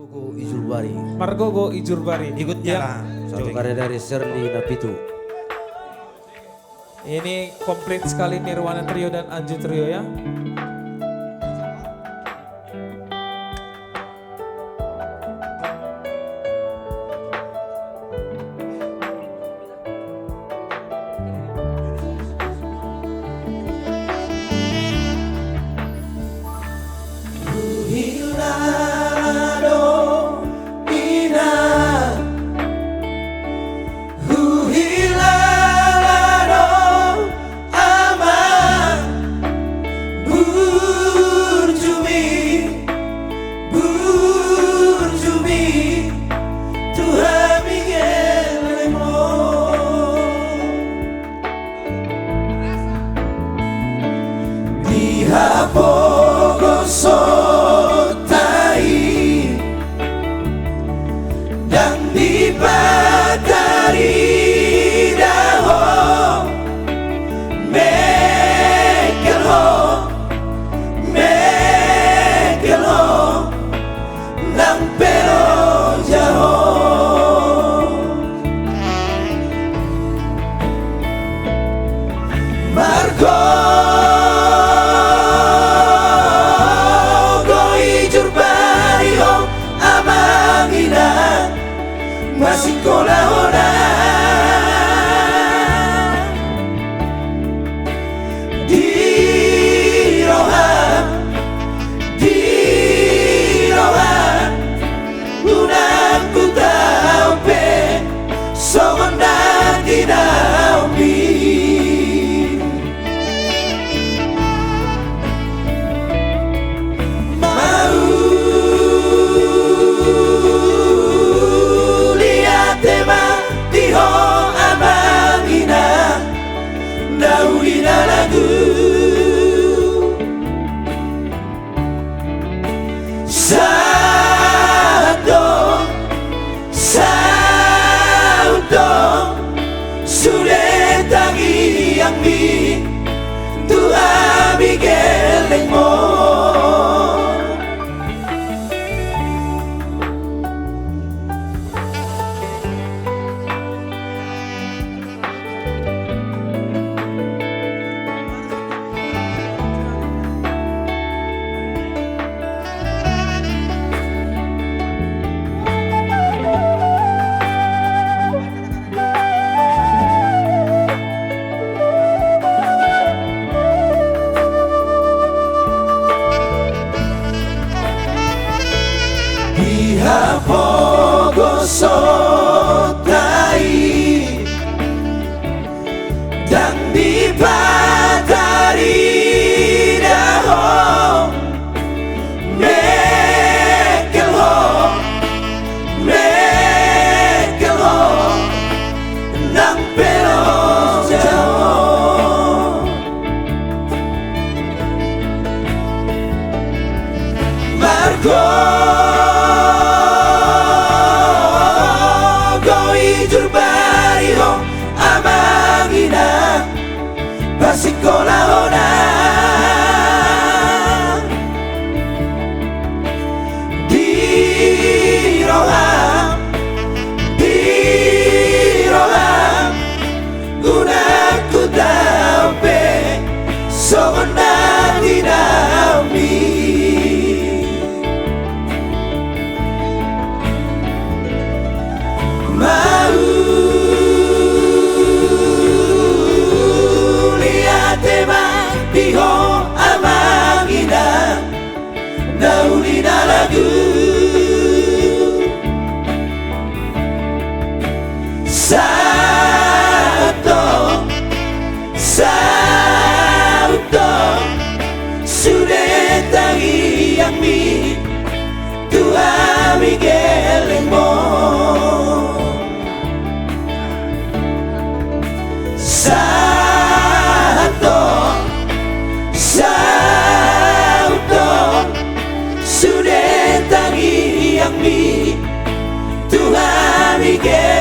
Margogo Ijurbari. Margogo Ijurbari. Ikutnya Ya. lah. Satu karya dari Serli Napitu. Ini komplit sekali Nirwana Trio dan Anju Trio ya. Hapogo sotai dan dipatari daho mekelho nang pero jaho Margo masih kolahona di rohan unang ku tau pe songon nanti naumi Naulina lagu Sauto Sudah tangi yang mi Tua Miguel mo Hapogo sotai dan dipatari daho mekelho nang pero jaho Margo Ijurbari ho amangina pasikolahona di rohan gunaku tau pe songon nanti naumi Diho amangina Naulina lagu Sauto Sudah tangi yang mi Tua Miguel mo Sudah tangi yang mi Tuhan Miguel